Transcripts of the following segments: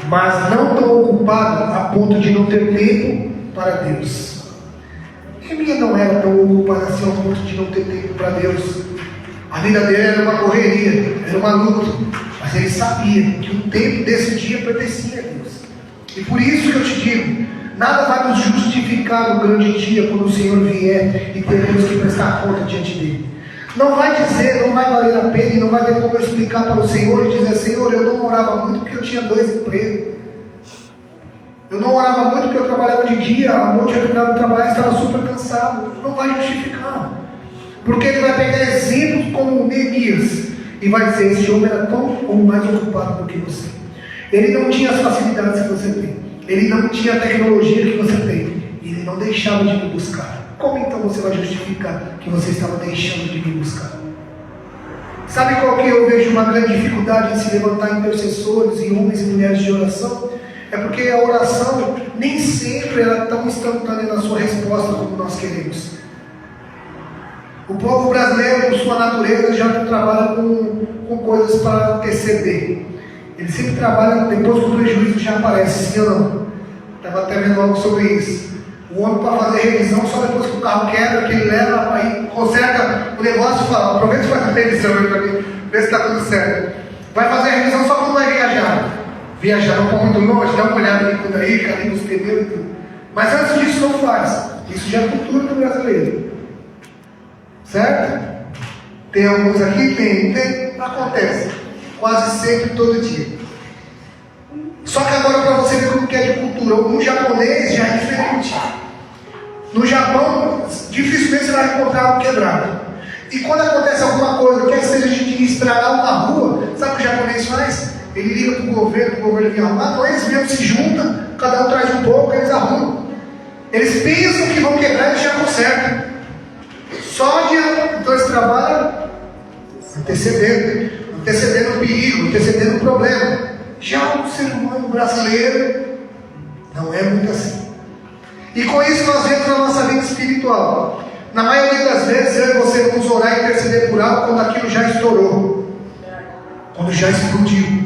mas não tão ocupado a ponto de não ter tempo para Deus. Neemias não era tão ocupado assim ao ponto de não ter tempo para Deus. A vida dele era uma correria, era uma luta, mas ele sabia que o tempo desse dia pertencia a Deus. E por isso que eu te digo, nada vai nos justificar no grande dia quando o Senhor vier e teremos que prestar conta diante dele. Não vai dizer, não vai valer a pena e não vai ter como eu explicar para o Senhor e dizer: Senhor, eu não orava muito porque eu tinha 2 empregos. Eu não orava muito porque eu trabalhava de dia, à noite eu terminava o trabalho e estava super cansado. Não vai justificar. Porque ele vai pegar exemplos como Neemias e vai dizer: esse homem era tão ou mais ocupado do que você. Ele não tinha as facilidades que você tem. Ele não tinha a tecnologia que você tem. E ele não deixava de me buscar. Como então você vai justificar que você estava deixando de me buscar? Sabe qual que eu vejo uma grande dificuldade em se levantar intercessores e homens e mulheres de oração? É porque a oração nem sempre é tão instantânea na sua resposta como nós queremos. O povo brasileiro, por sua natureza, já não trabalha com coisas para anteceder. Ele sempre trabalha depois que o prejuízo já aparece, sim ou não? Estava até vendo algo sobre isso. O homem, para fazer revisão só depois que o carro quebra, que ele leva, aí conserta o negócio e fala: aproveita e faz a revisão aí para mim, ver se está tudo certo. Vai fazer a revisão só quando vai viajar. Viajar não for muito longe, dá uma olhada aí tudo aí, carinho nos pneus e tudo. Mas antes disso não faz. Isso já é cultura do brasileiro. Certo? Tem alguns aqui? Tem. Acontece. Quase sempre, todo dia. Só que agora, para você ver como que é de cultura, no japonês já é diferente. No Japão, dificilmente você vai encontrar algo quebrado. E quando acontece alguma coisa, quer seja de estragar uma rua, sabe o que o japonês faz? Ele liga para o governo vem arrumar, então eles mesmos se juntam, cada um traz um pouco, eles arrumam. Eles pensam que vão quebrar e já consertam. Só adianta. Então eles trabalham antecedendo o perigo, antecedendo o problema. Já o ser humano brasileiro não é muito assim. E com isso nós vemos na nossa vida espiritual. Na maioria das vezes eu e você vamos orar e interceder por algo quando aquilo já estourou, quando já explodiu.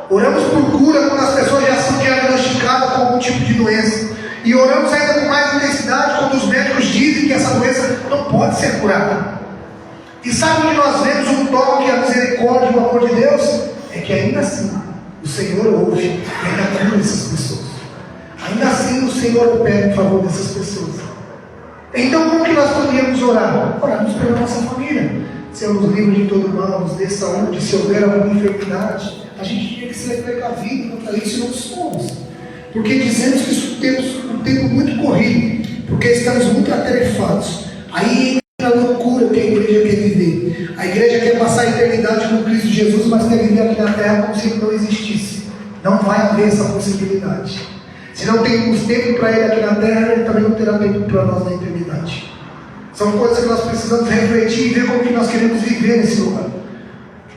Oramos por cura quando as pessoas já são diagnosticadas com algum tipo de doença. E oramos ainda com mais intensidade quando os médicos dizem que essa doença não pode ser curada. E sabe onde nós vemos um toque, a misericórdia e o amor de Deus? É que ainda assim o Senhor ouve e ainda cura essas pessoas. Ainda assim o Senhor opera em favor dessas pessoas. Então como que nós poderíamos orar? Orarmos pela nossa família. Senhor, nos livre de todo mal, nos dê saúde. Se houver alguma enfermidade, a gente tinha que ser precavido contra isso e não somos. Porque dizemos que temos um tempo muito corrido, porque estamos muito atarefados. Aí entra a loucura que a igreja quer viver. A igreja quer passar a eternidade com Cristo Jesus, mas quer viver aqui na terra como se ele não existisse. Não vai haver essa possibilidade. Se não temos tempo para ele aqui na terra, ele também não terá tempo para nós na eternidade. São coisas que nós precisamos refletir e ver como que nós queremos viver nesse lugar.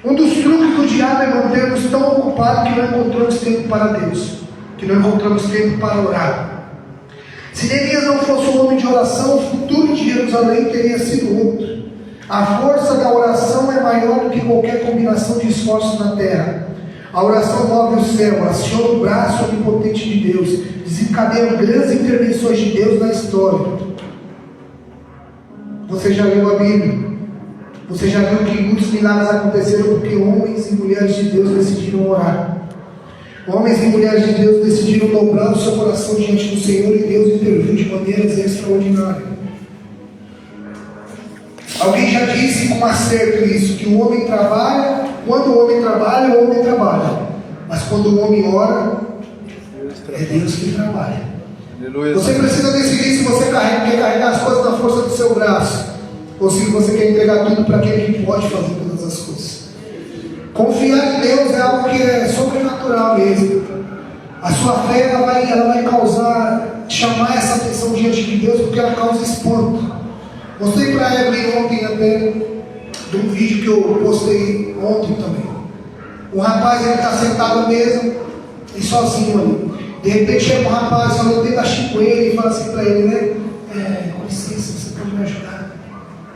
Um dos truques do diabo é mantermos tão ocupados que não encontramos tempo para Deus, que não encontramos tempo para orar. Se Neemias não fosse um homem de oração, o futuro de Jerusalém teria sido outro. A força da oração é maior do que qualquer combinação de esforços na terra. A oração move o céu, aciona o braço onipotente de Deus, desencadeia grandes intervenções de Deus na história. Você já leu a Bíblia? Você já viu que muitos milagres aconteceram porque homens e mulheres de Deus decidiram orar. Homens e mulheres de Deus decidiram dobrar o seu coração diante do Senhor e Deus interviu de maneiras extraordinárias. Alguém já disse com acerto isso, que o homem trabalha, quando o homem trabalha. Mas quando o homem ora, é Deus que trabalha. Aleluia. Você precisa decidir se você quer carregar as coisas na força do seu braço, ou se você quer entregar tudo para aquele que pode fazer todas as coisas. Confiar em Deus é algo que é sobrenatural mesmo. A sua fé ela vai causar, chamar essa atenção diante de Deus, porque ela causa espanto. Mostrei para a Evelyn ontem até, de um vídeo que eu postei ontem também. O rapaz ele está sentado à mesa e sozinho ali. De repente chega um rapaz, falando dentro da chicoeira e fala assim para ele, né? Com licença, você pode me ajudar?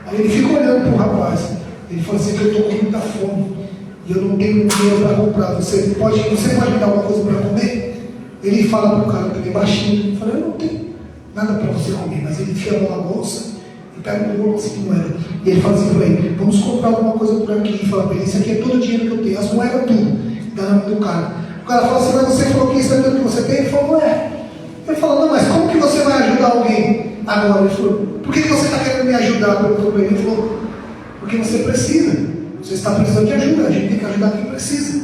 Aí ele fica olhando para o rapaz. Ele fala assim, que eu estou com muita fome. e eu não tenho dinheiro para comprar, você pode me dar uma coisa para comer? Ele fala para o cara, porque baixinho, ele fala, eu não tenho nada para você comer, mas ele enfia a mão na bolsa e pega um bolo assim de moeda. E ele fala assim para ele, vamos comprar alguma coisa por aqui. E fala para ele, isso aqui é todo o dinheiro que eu tenho, as moedas tudo. E dá na mão do cara. O cara fala assim, mas você falou que isso é tudo que você tem? Ele falou, não é. Ele falou, não, mas como que você vai ajudar alguém agora? Ele falou, por que você está querendo me ajudar? Ele falou, porque você precisa. Você está precisando de ajuda, a gente tem que ajudar quem precisa.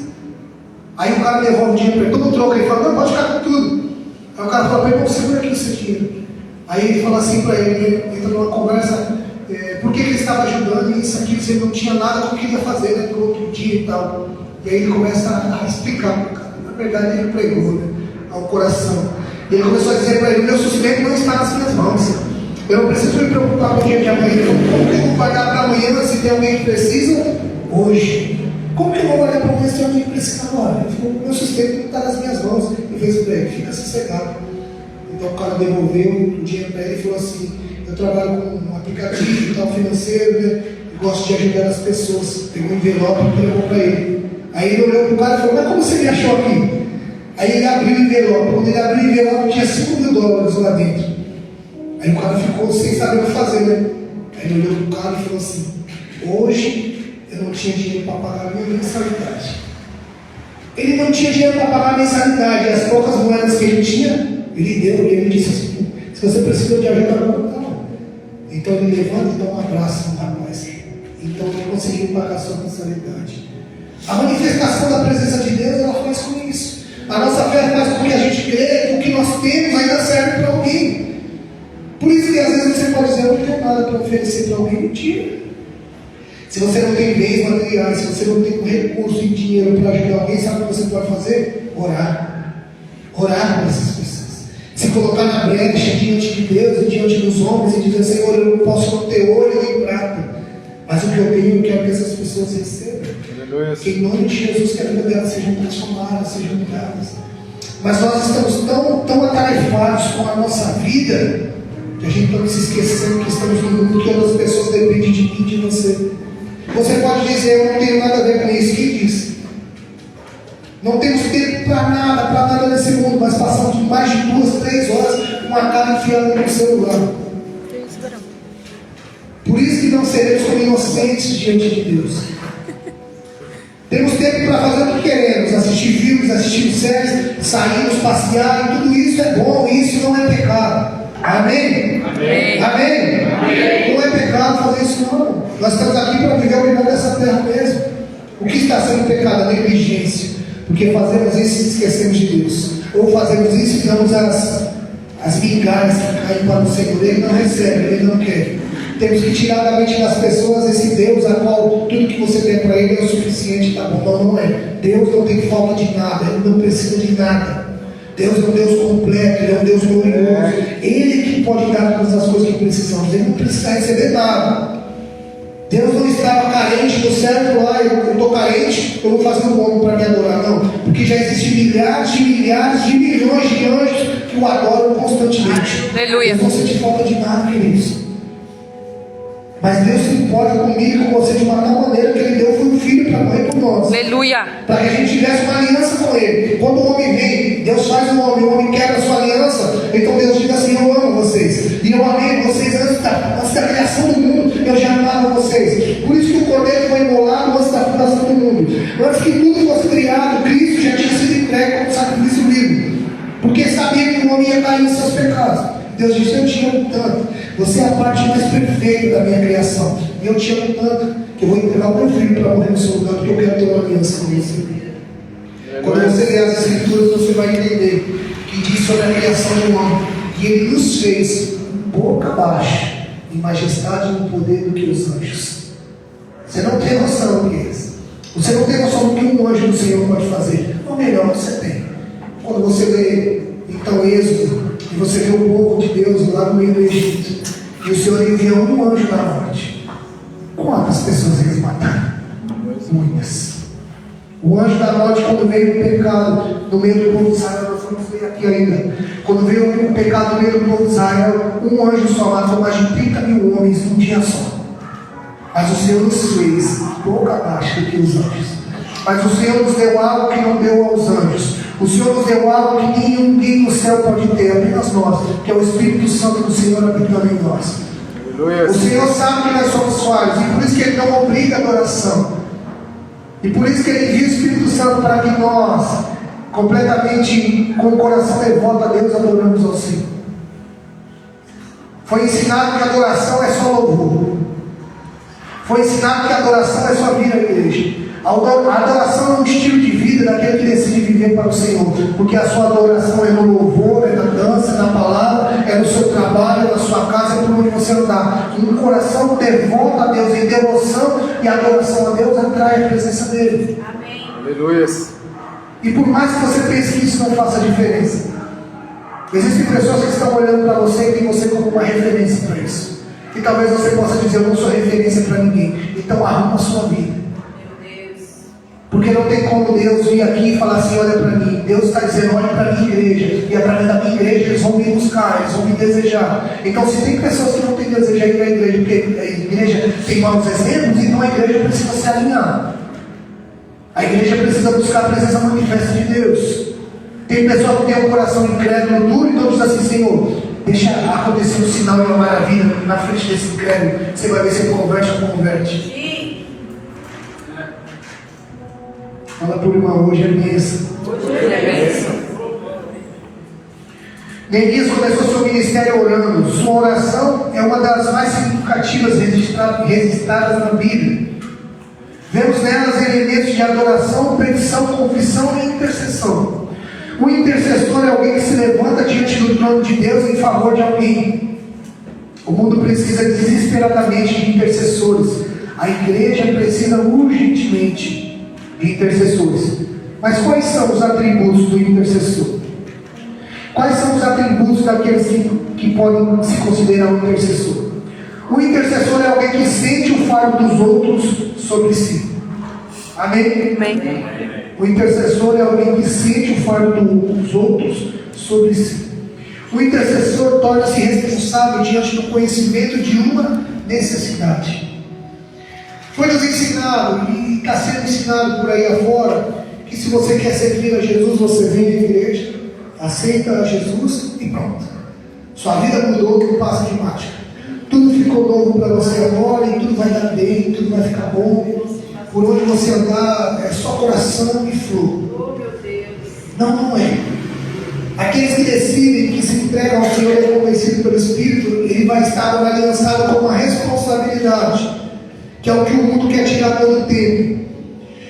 Aí o cara devolve o dinheiro para ele, todo troca, ele fala, não, pode ficar com tudo. Aí o cara fala para ele, não, segura aqui o seu dinheiro. Aí ele fala assim para ele, entra numa conversa, por que ele estava ajudando e isso aqui, você não tinha nada que queria fazer, né, para outro dia e tal. E aí ele começa a explicar para o cara, na verdade ele pregou, né, ao coração. E ele começou a dizer para ele, meu sustento não está nas minhas mãos. Eu não preciso me preocupar com o dia de amanhã. Como que eu vou guardar para amanhã se tem alguém que precisa hoje? Como que eu vou guardar para amanhã se tem alguém que precisa agora? Ele falou, meu sustento não está nas minhas mãos. E fez para ele, fica sossegado. Então o cara devolveu o dinheiro para ele e falou assim, eu trabalho com um aplicativo e tal, financeiro, né? E gosto de ajudar as pessoas. Pegou um envelope e levou para ele. Aí ele olhou para o cara e falou, mas como você me achou aqui? Aí ele abriu o envelope. Quando ele abriu o envelope tinha $5.000 lá dentro. Aí o cara ficou sem saber o que fazer, né? Aí ele olhou para o cara e falou assim, hoje eu não tinha dinheiro para pagar a minha mensalidade. Ele não tinha dinheiro para pagar a mensalidade, e as poucas moedas que ele tinha, ele deu, e ele disse assim, se você precisa de ajuda, não. Então ele levanta e dá um abraço no rapaz. Então ele conseguiu pagar a sua mensalidade. A manifestação da presença de Deus, ela faz com isso. A nossa fé faz com que a gente creia que o que nós temos ainda serve para alguém. Por isso que às vezes você pode dizer, eu não tenho nada para oferecer para alguém. Mentira. Se você não tem bens materiais, se você não tem recurso e dinheiro para ajudar alguém, sabe o que você pode fazer? Orar. Orar por essas pessoas. Se colocar na brecha diante de Deus e diante dos homens e dizer, Senhor, eu não posso não ter ouro nem prata, mas o que eu tenho, eu quero que essas pessoas recebam. Aleluia. Que em nome de Jesus, que a vida delas sejam transformadas, sejam mudadas. Mas nós estamos tão atarefados com a nossa vida, que a gente está se esquecendo que estamos no mundo que outras pessoas dependem de mim e de você. Você pode dizer, eu não tenho nada a ver com isso. Quem diz? Não temos tempo para nada nesse mundo, mas passamos mais de 2, 3 horas com uma cara enfiada no celular. Por isso que não seremos como inocentes diante de Deus. Temos tempo para fazer o que queremos, assistir filmes, assistir séries, sairmos, passear, e tudo isso é bom, e isso não é pecado. Amém? Amém? Amém? Amém? Não é pecado fazer isso não. Nós estamos aqui para viver o melhor dessa terra mesmo. O que está sendo pecado? A negligência. Porque fazemos isso e esquecemos de Deus. Ou fazemos isso e damos as migalhas que caem para o Senhor. Ele não recebe, Ele não quer. Temos que tirar da mente das pessoas esse Deus a qual tudo que você tem para Ele é o suficiente, tá bom? Não, não é. Deus não tem falta de nada, Ele não precisa de nada. Deus é um Deus completo, Ele é um Deus glorioso. Ele que pode dar todas as coisas que precisamos. Ele não precisa receber nada. Deus não estava carente do céu e falou, eu estou carente, eu vou fazer um homem para me adorar. Não, porque já existem milhares de milhões de anjos que o adoram constantemente. Aleluia. Não sente falta de nada, queridos. Mas Deus se importa comigo e com você de uma tal maneira que Ele deu foi um filho para morrer por nós. Aleluia. Para que a gente tivesse uma aliança com Ele. Quando o homem vem, Deus faz o homem quebra a sua aliança. Então Deus diz assim, eu amo vocês. E eu amei vocês antes da criação do mundo. Eu já amava vocês. Por isso que o cordeiro foi imolado antes da fundação do mundo. Antes que tudo fosse criado, Cristo já tinha sido entregue como sacrifício vivo. Porque sabia que o homem ia cair em seus pecados. Deus disse, eu te amo tanto. Você é a parte mais perfeita da minha criação. E eu te amo tanto que eu vou entregar o meu filho para morrer no seu lugar, porque eu quero ter uma aliança com você. Quando você ler as Escrituras, você vai entender que diz sobre a criação do homem, que Ele nos fez boca abaixo, em majestade e no poder do que os anjos. Você não tem noção do que é isso. Você não tem noção do que um anjo do Senhor pode fazer. O melhor você tem. Quando você lê, então, Êxodo, e você vê o povo de Deus lá no meio do Egito, e o Senhor enviou um anjo na morte. Quantas pessoas eles mataram? Muitas. O anjo da morte, quando veio o pecado no meio do povo de Israel, nós vamos ver aqui ainda. Quando veio o pecado no meio do povo de Israel, um anjo só matou mais de 30 mil homens num dia só. Mas o Senhor nos fez boca abaixo do que os anjos. Mas o Senhor nos deu algo que não deu aos anjos. O Senhor nos deu algo que ninguém no céu pode ter, apenas nós, que é o Espírito Santo do Senhor habitando em nós. O Senhor sabe que nós somos falhos, e por isso que Ele não obriga a adoração. E por isso que Ele envia o Espírito Santo para que nós, completamente com o coração devoto a Deus, adoramos ao Senhor. Foi ensinado que a adoração é só louvor. Foi ensinado que a adoração é só vir à igreja. A adoração é um estilo de vida daquele que decide viver para o Senhor, porque a sua adoração é no louvor, é na dança, é na palavra, é no seu trabalho, é na sua casa, é por onde você andar. Um coração devoto a Deus, em devoção e adoração a Deus, atrai a presença dele. Amém. Aleluia. E por mais que você pense que isso não faça diferença, existem pessoas que estão olhando para você e tem você como uma referência para isso. E talvez você possa dizer: eu não sou referência para ninguém. Então arruma a sua vida. Porque não tem como Deus vir aqui e falar assim: olha para mim. Deus está dizendo: olha para a minha igreja. E através da minha igreja eles vão me buscar, eles vão me desejar. Então, se tem pessoas que não têm desejo de ir à igreja, porque a igreja tem maus exemplos, então a igreja precisa se alinhar. A igreja precisa buscar a presença manifesta de Deus. Tem pessoa que tem um coração incrédulo, duro, então diz assim: Senhor, deixa acontecer um sinal e uma maravilha na frente desse incrédulo. Você vai ver se ele converte ou não converte. Fala por irmão, hoje é bênção. Neemias começou seu ministério orando. Sua oração é uma das mais significativas registradas na Bíblia. Vemos nelas elementos de adoração, petição, confissão e intercessão. O intercessor é alguém que se levanta diante do trono de Deus em favor de alguém. O mundo precisa desesperadamente de intercessores. A igreja precisa urgentemente de intercessores. Mas quais são os atributos do intercessor? Quais são os atributos daqueles que podem se considerar um intercessor? O intercessor é alguém que sente o fardo dos outros sobre si. Amém? Amém. O intercessor é alguém que sente o fardo dos outros sobre si. O intercessor torna-se responsável diante do conhecimento de uma necessidade. Foi nos ensinado e está sendo ensinado por aí afora que se você quer servir a Jesus, você vem à igreja, aceita a Jesus e pronto. Sua vida mudou com um passo de mágica. Tudo ficou novo para você agora e tudo vai dar bem, tudo vai ficar bom. Por onde você andar é só coração e flor. Não, não é. Aqueles que decidem, que se entregam ao Senhor e é convencido pelo Espírito, ele vai estar aliançado com uma responsabilidade, que é o que o mundo quer tirar todo o tempo.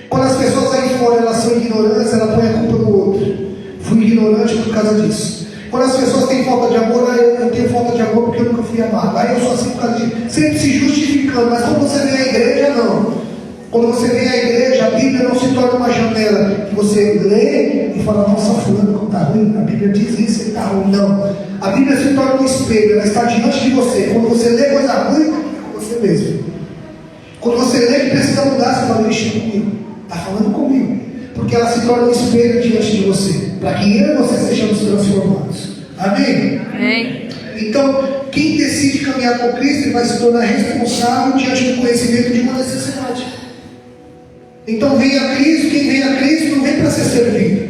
Quando as pessoas aí fora elas são ignorantes, ela põe a culpa no outro. Fui ignorante por causa disso. Quando as pessoas têm falta de amor, eu tenho falta de amor porque eu nunca fui amado. Aí eu sou assim por causa disso, sempre se justificando. Mas quando você vem à igreja, não. Quando você vem à igreja, a Bíblia não se torna uma janela que você lê e fala: nossa, fulano como está ruim, a Bíblia diz isso, ele está ruim. Não. A Bíblia se torna um espelho, ela está diante de você. Quando você lê coisa ruim, é com você mesmo. Quando você lê que precisa mudar, você vai mexer comigo. Está falando comigo. Porque ela se torna um espelho diante de você, para que eu e você sejamos transformados. Amém? Amém. Então, quem decide caminhar com Cristo, ele vai se tornar responsável diante do conhecimento de uma necessidade. Então, vem a Cristo. Quem vem a Cristo não vem para ser servido.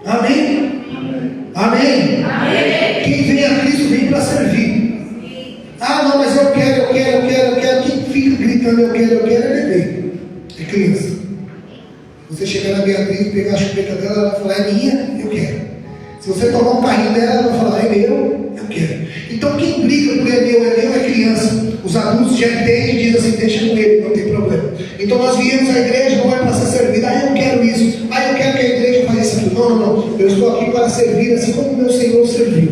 Amém? Amém? Amém. Quem vem a Cristo vem para servir. Ah, não, mas eu quero. Quem fica gritando eu quero é bebê, é criança. Você chegar na Beatriz, pegar a chupeta dela, ela vai falar: é minha, eu quero. Se você tomar um carrinho dela, ela vai falar: é meu, eu quero. Então quem briga por é meu, é criança. Os adultos já entendem e dizem assim: deixa com ele, não tem problema. Então nós viemos à igreja não é para ser servido. Ah, eu quero isso. Ah, eu quero que a igreja faça isso aqui. Não. Eu estou aqui para servir assim como o meu Senhor serviu.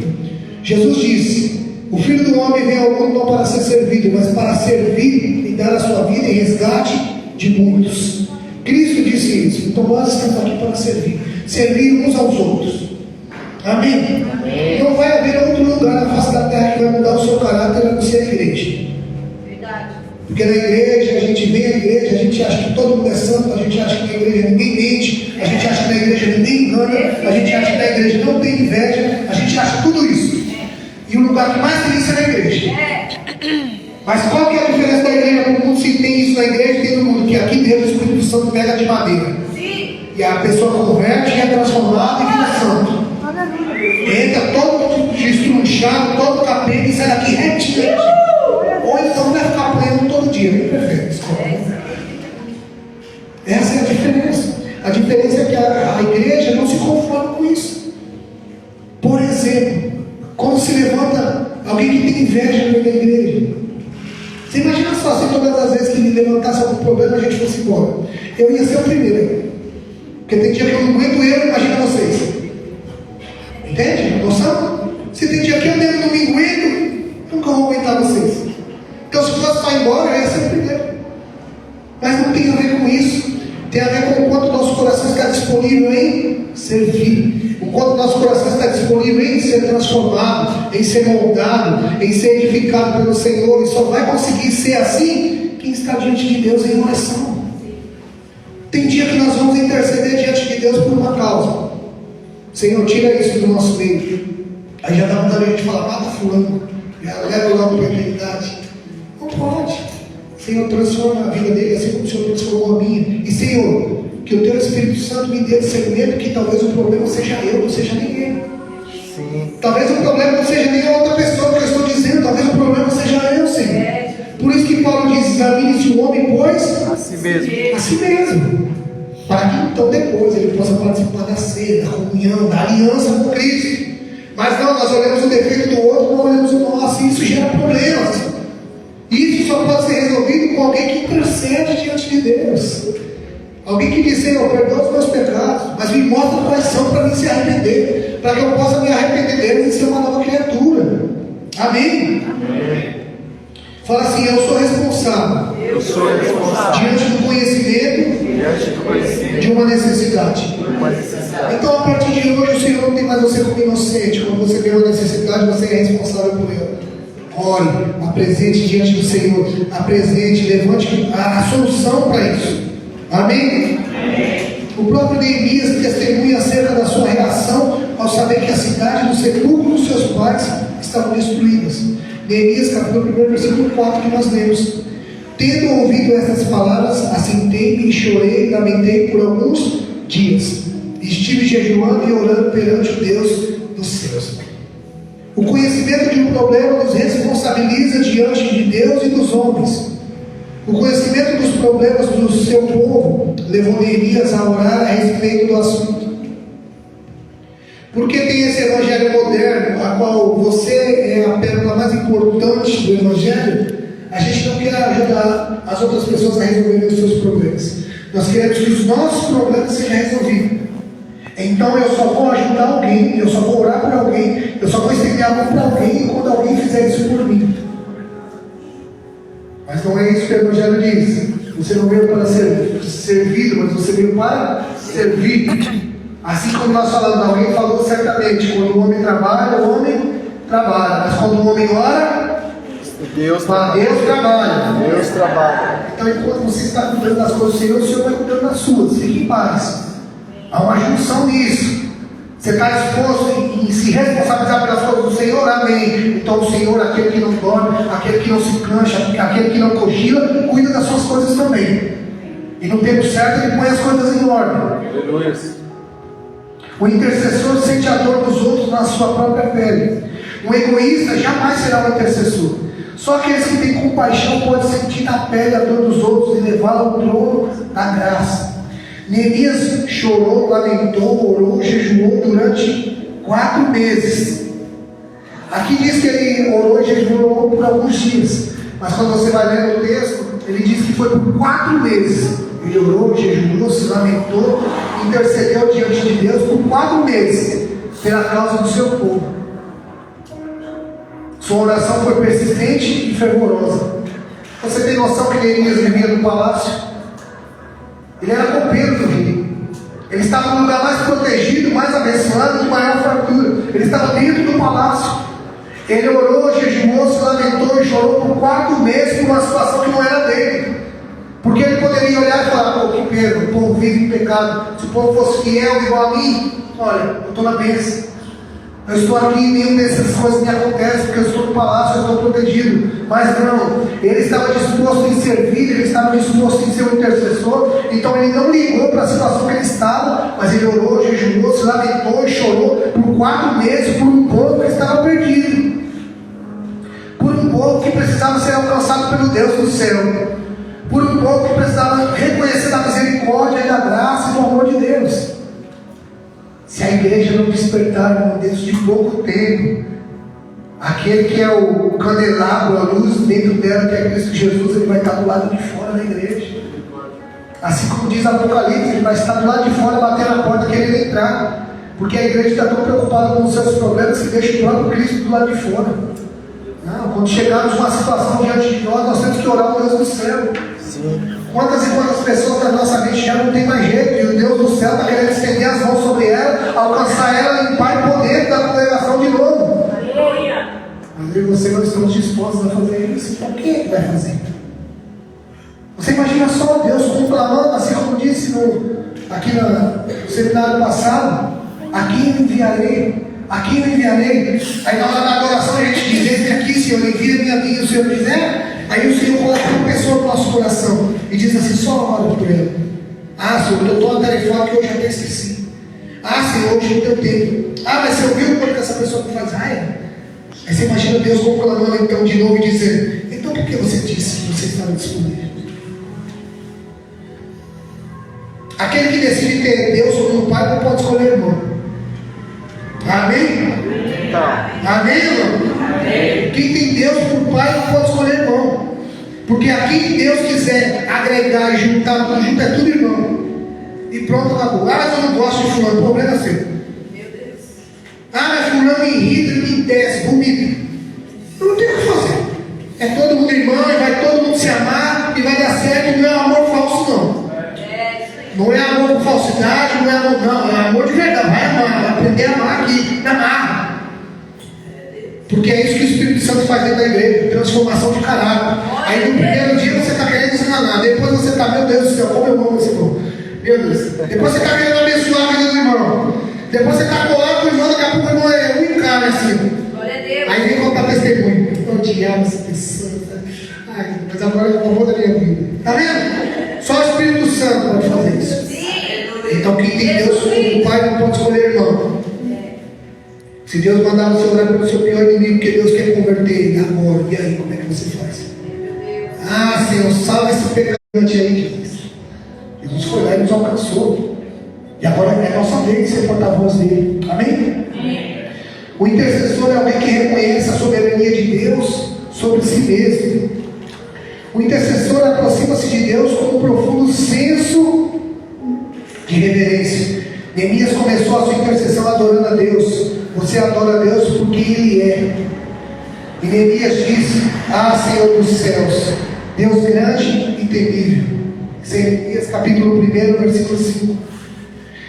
Jesus disse: o Filho do Homem veio ao mundo não para ser servido, mas para servir e dar a sua vida em resgate de muitos. Cristo disse isso. Então nós estamos aqui para servir uns aos outros. Amém? Amém. Não vai haver outro lugar na face da terra que vai mudar o seu caráter a não ser a igreja. Verdade. Porque na igreja, a gente vem à igreja, a gente acha que todo mundo é santo, a gente acha que na igreja ninguém mente, a gente acha que na igreja ninguém engana, a gente acha que na igreja não tem inveja, a gente acha tudo isso. E o lugar que mais tem isso é na igreja. Mas qual que é a diferença da igreja para o mundo se tem isso na igreja e tem no mundo? Que aqui dentro o Espírito Santo pega de madeira. Sim. E a pessoa converte, é transformada e vira santo. Entra todo destrunchado, todo capeta e sai daqui retinho. Ou então vai ficar apanhando todo dia. Nem prefere. Essa é a diferença. A diferença é que a igreja não se conforma com isso. Por exemplo, quando se levanta alguém que tem inveja no meio da igreja. Você imagina só se todas as vezes que me levantasse algum problema a gente fosse embora. Eu ia ser o primeiro. Porque tem dia que eu não aguento imagina vocês. Entende? Noção? Se tem dia que eu mesmo não me aguento, nunca vou aguentar vocês. Então se fosse para ir embora, eu ia ser o primeiro. Mas não tem a ver com isso. Tem a ver com o quanto nosso coração está disponível em servir. O quanto nosso coração está disponível em ser transformado, em ser moldado, em ser edificado pelo Senhor. E só vai conseguir ser assim quem está diante de Deus em oração. Tem dia que nós vamos interceder diante de Deus por uma causa. Senhor, tira isso do nosso meio. Aí já dá vontade de a gente falar, mata fulano, já leva logo para a eternidade. Não pode. Senhor, transforma a vida dele assim como o Senhor transformou a minha. E Senhor, que o Teu Espírito Santo me dê discernimento que talvez o problema seja eu, não seja ninguém. Sim. Talvez o problema não seja nem a outra pessoa que eu estou dizendo, talvez o problema seja eu, Senhor. Por isso que Paulo diz, examine-se o homem, pois a si mesmo. A si mesmo. Para que então depois ele possa participar da ceia, da comunhão, da aliança com Cristo. Mas não, nós olhamos o defeito do outro, não olhamos o nosso, e isso gera problemas. Isso só pode ser resolvido com alguém que intercede diante de Deus. Alguém que diz, Senhor, perdoa os meus pecados, mas me mostra quais são para mim se arrepender, para que eu possa me arrepender deles e ser uma nova criatura. Amém? Amém. Fala assim, eu sou responsável. Eu sou responsável. Diante do conhecimento de uma necessidade. Então, a partir de hoje, o Senhor não tem mais você como inocente. Quando você tem uma necessidade, você é responsável por ela. Ore, apresente diante do Senhor. Apresente, levante a solução para isso. Amém? O próprio Neemias testemunha acerca da sua reação ao saber que a cidade do sepulcro dos seus pais estavam destruídas. Neemias, capítulo 1, versículo 4, que nós lemos. Tendo ouvido essas palavras, assentei-me e chorei e lamentei por alguns dias. Estive jejuando e orando perante o Deus dos céus. O conhecimento de um problema nos responsabiliza diante de Deus e dos homens. O conhecimento dos problemas do seu povo levou Neemias a orar a respeito do assunto. Porque tem esse evangelho moderno, a qual você é a pérola mais importante do evangelho, a gente não quer ajudar as outras pessoas a resolverem os seus problemas. Nós queremos que os nossos problemas sejam resolvidos. Então eu só vou ajudar alguém, eu só vou orar por alguém, eu só vou estender a mão para alguém quando alguém fizer isso por mim. Mas não é isso que o evangelho diz. Você não veio para ser servido, mas você veio para servir. Assim como nós falamos, alguém falou certamente, quando o homem trabalha, o homem trabalha. Mas quando o homem ora, Deus trabalha. Então enquanto você está cuidando das coisas do Senhor, o Senhor vai cuidando das suas. Fique em paz. Há uma junção nisso. Você está disposto em se responsabilizar pelas coisas do Senhor? Amém. Então o Senhor, aquele que não dorme, aquele que não se cansa, aquele que não cochila, cuida das suas coisas também. E no tempo certo ele põe as coisas em ordem. Aleluia. O intercessor sente a dor dos outros na sua própria pele. O egoísta jamais será um intercessor. Só aqueles que têm compaixão podem sentir na pele a dor dos outros e levá-la ao trono da graça. Neemias chorou, lamentou, orou, jejuou durante 4 meses. Aqui diz que ele orou e jejuou por alguns dias. Mas quando você vai ler o texto, ele diz que foi por 4 meses. Ele orou, jejuou, se lamentou, intercedeu diante de Deus por 4 meses, pela causa do seu povo. Sua oração foi persistente e fervorosa. Você tem noção que Neemias vivia no palácio? Ele era copeiro do rei. Ele estava no lugar mais protegido, mais abençoado, de maior fartura. Ele estava dentro do palácio. Ele orou, jejuou, se lamentou e chorou por 4 meses por uma situação que não era dele. Porque ele poderia olhar e falar, pô, que pena, o povo vive em pecado. Se o povo fosse fiel igual a mim, olha, eu estou na bênção. Eu estou aqui e nenhuma dessas coisas me acontece, porque eu estou no palácio, eu estou protegido. Mas não, ele estava disposto em servir, ele estava disposto em ser um intercessor. Então ele não ligou para a situação que ele estava, mas ele orou, jejuou, se lamentou e chorou por 4 meses por um povo que estava perdido, por um povo que precisava ser alcançado pelo Deus do céu, por um povo que precisava reconhecer a misericórdia e a graça e o amor de Deus. Se a igreja não despertar, irmão, dentro de pouco tempo, aquele que é o candelabro, a luz dentro dela, que é Cristo Jesus, ele vai estar do lado de fora da igreja. Assim como diz Apocalipse, ele vai estar do lado de fora, batendo na porta, querendo entrar. Porque a igreja está tão preocupada com os seus problemas que deixa o próprio Cristo do lado de fora. Não, quando chegarmos numa situação diante de nós temos que orar ao Deus do céu. Sim. Quantas e quantas pessoas da nossa mente já não tem mais jeito, e o Deus do céu está querendo estender as mãos sobre ela, alcançar ela em pai poder da congregação de novo. Mas eu e você não estamos dispostos a fazer isso, então quem é que vai fazer? Você imagina só Deus conclamando, assim como disse aqui no seminário passado: aqui eu enviarei, aqui eu enviarei. Aí na hora da adoração a gente diz: esse aqui, Senhor, envia-me a mim, o Senhor quiser. Aí o Senhor coloca uma pessoa no nosso coração e diz assim: só ora por ela. Ah, Senhor, eu estou atarefado que eu já até esqueci. Ah, Senhor, hoje não deu tempo. Ah, mas você ouviu quando que essa pessoa me faz raiva? Aí você imagina Deus conclamando então de novo e dizendo: então por que você disse que você estava disponível? Aquele que decide ter Deus como um pai não pode escolher irmão. Amém? Amém, irmão? Amém. Quem tem Deus por pai não pode escolher irmão. Porque aqui que Deus quiser agregar e juntar tudo junto, é tudo irmão. E pronto, acabou. Ah, mas eu não gosto de fulano, o problema é seu. Meu Deus. Ah, mas fulano me irrita, me desce, vomita. Eu não tenho o que fazer. É todo mundo irmão, e vai todo mundo se amar, e vai dar certo, e não é amor falso não. Não é amor por falsidade, não é amor, não, é amor de verdade. Vai amar, vai aprender a amar aqui, na marra. Porque é isso que o Espírito Santo faz dentro da igreja, transformação de caráter. Aí no primeiro dia você está querendo ensinar, depois você está, meu Deus do céu, como eu amo esse irmão. Meu Deus. Depois você está querendo abençoar a vida do irmão. Depois você está colado com o irmão, daqui a pouco o irmão é um cara assim. Aí vem contar testemunho. Eu te amo essa pessoa. Ai, mas agora eu vou da minha vida. Está vendo? Só o Espírito Santo pode fazer isso. Então quem tem Deus como pai não pode escolher irmão. Se Deus mandar você orar pelo seu pior inimigo, porque Deus quer converter ele agora, e aí como é que você faz? Ah, Senhor, salva esse pecadante aí, Jesus. Jesus foi lá e nos alcançou. E agora é nossa vez de ser porta-voz dele. Amém? O intercessor é alguém que reconhece a soberania de Deus sobre si mesmo. O intercessor aproxima-se de Deus com um profundo senso de reverência. Neemias começou a sua intercessão adorando a Deus. Você adora a Deus porque Ele é. E Neemias diz: ah, Senhor dos céus, Deus grande e temível. Neemias capítulo 1, versículo 5.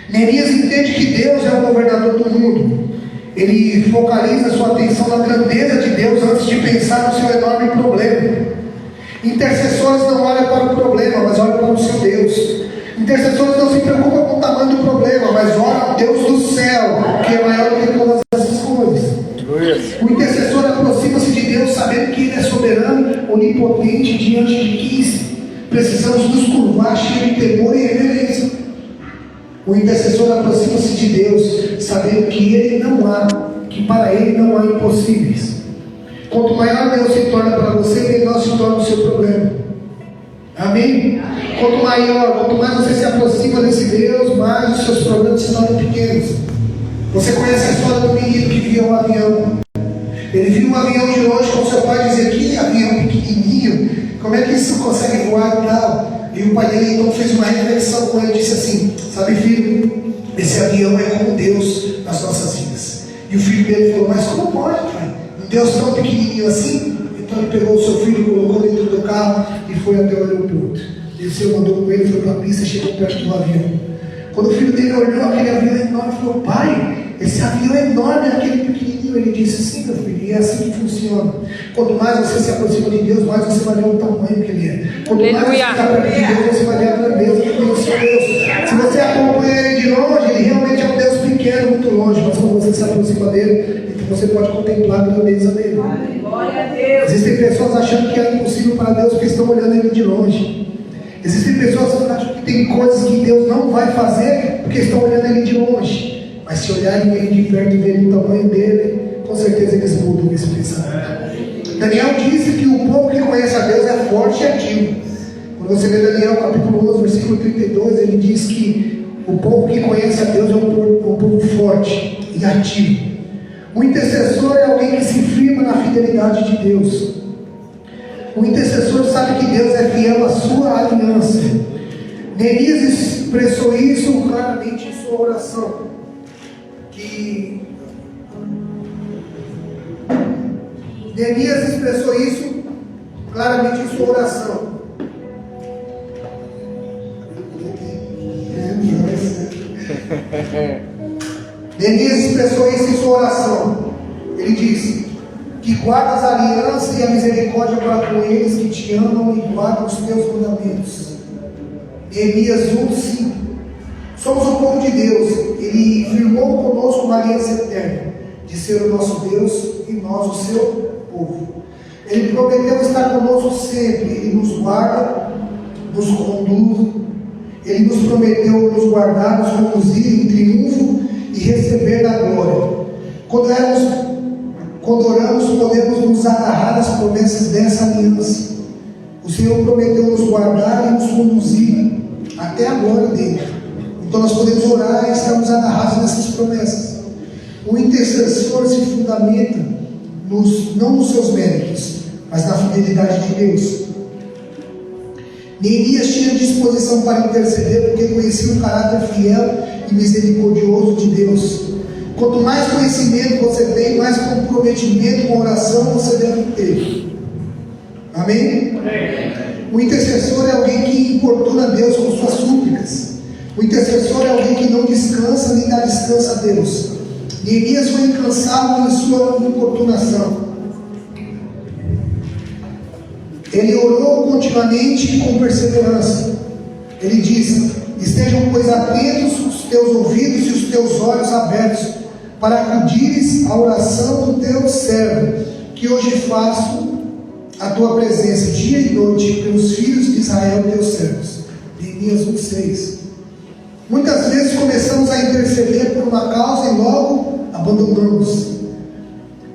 Neemias entende que Deus é o governador do mundo. Ele focaliza sua atenção na grandeza de Deus antes de pensar no seu enorme problema. Intercessores não olham para o problema, mas olham para o seu Deus. Intercessores não se preocupam com o tamanho do problema, mas oram ao Deus do céu, que é maior do que todas essas coisas. O intercessor aproxima-se de Deus sabendo que Ele é soberano, onipotente, diante de quem precisamos nos curvar, cheio de temor e reverência. O intercessor aproxima-se de Deus sabendo que Ele não há, que para Ele não há impossíveis. Quanto maior Deus se torna para você, menor se torna o seu problema. Amém? Quanto mais você se aproxima desse Deus, mais os seus problemas se tornam pequenos. Você conhece a história do menino que via um avião. Ele viu um avião de longe com seu pai dizer: que avião pequenininho, como é que isso consegue voar e tal? E o pai dele então fez uma reflexão com ele e disse assim: sabe, filho, esse avião é como Deus nas nossas vidas. E o filho dele falou: mas como pode, pai? Um Deus tão pequenininho assim? Então ele pegou o seu filho, colocou dentro do carro e foi até o aeroporto. Desceu, mandou com ele, foi para a pista e chegou perto do avião. Quando o filho dele olhou aquele avião enorme, falou: pai, esse avião é enorme, aquele pequenininho. Ele disse: sim, meu filho, e é assim que funciona. Quanto mais você se aproxima de Deus, mais você vai ver o tamanho que Ele é. Quanto mais você está perto de Deus, você vai ver a grandeza que tem o seu Deus. Se você acompanha Ele de longe, Ele realmente é um Deus pequeno, muito longe, mas quando você se aproxima dele, então você pode contemplar a grandeza dele. Glória a Deus. Existem pessoas achando que é impossível para Deus porque estão olhando ele de longe. Existem pessoas que acham que tem coisas que Deus não vai fazer porque estão olhando ele de longe. Mas se olharem ele de perto e verem o tamanho dele, com certeza eles mudam esse pensamento. Daniel disse que o povo que conhece a Deus é forte e ativo. Quando você lê Daniel capítulo 11, versículo 32, ele diz que o povo que conhece a Deus é um povo forte e ativo. O intercessor é alguém que se firma na fidelidade de Deus. O intercessor sabe que Deus é fiel à sua aliança. Neemias expressou isso claramente em sua oração. Neemias expressou isso claramente em sua oração. Neemias expressou isso em sua oração. Ele disse que guardas a aliança e a misericórdia para com eles que te amam e guardam os teus mandamentos. Neemias 1:5. Somos o povo de Deus. Ele firmou conosco uma aliança eterna de ser o nosso Deus e nós o seu povo. Ele prometeu estar conosco sempre. Ele nos guarda, nos conduz. Ele nos prometeu nos guardar, nos conduzir em triunfo e receber da glória. Quando oramos, podemos nos agarrar às promessas dessa aliança. O Senhor prometeu nos guardar e nos conduzir até a glória dele. Então nós podemos orar e estarmos agarrados nessas promessas. O intercessor se fundamenta não nos seus méritos, mas na fidelidade de Deus. Neemias tinha disposição para interceder porque conhecia o caráter fiel e misericordioso de Deus. Quanto mais conhecimento você tem, mais comprometimento com a oração você deve ter. Amém? O intercessor é alguém que importuna Deus com suas súplicas. O intercessor é alguém que não descansa nem dá descanso a Deus. Neemias foi incansável em sua importunação. Ele orou continuamente e com perseverança. Ele diz: estejam, pois, atentos os teus ouvidos e os teus olhos abertos, para acudires à oração do teu servo, que hoje faço a tua presença dia e noite pelos filhos de Israel, teus servos. Neemias 1:6. Muitas vezes começamos a interceder por uma causa e logo abandonamos.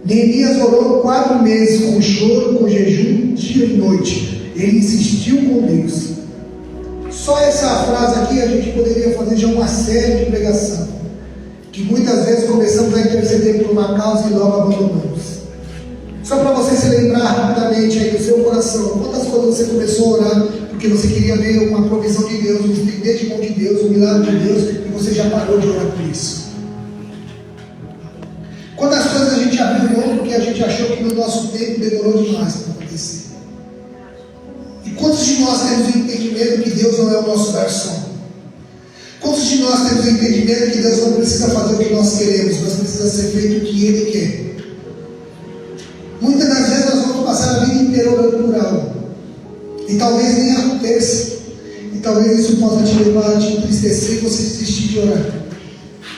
Neemias orou 4 meses com choro, com jejum, dia e noite. Ele insistiu com Deus. Só essa frase aqui a gente poderia fazer já uma série de pregação. Que muitas vezes começamos a interceder por uma causa e logo abandonamos. Só para você se lembrar rapidamente aí do seu coração, quantas coisas você começou a orar porque você queria ver uma provisão de Deus, um estender de mão de Deus, um milagre de Deus, e você já parou de orar por isso. Quantas coisas a gente abriu mão porque a gente achou que no nosso tempo demorou demais para acontecer. E quantos de nós temos o entendimento que Deus não é o nosso garçom? Quantos de nós temos o entendimento que Deus não precisa fazer o que nós queremos, mas precisa ser feito o que Ele quer? Muitas das vezes nós vamos passar a vida inteira orando por algo, e talvez nem aconteça, e talvez isso possa te levar a te entristecer e você desistir de orar.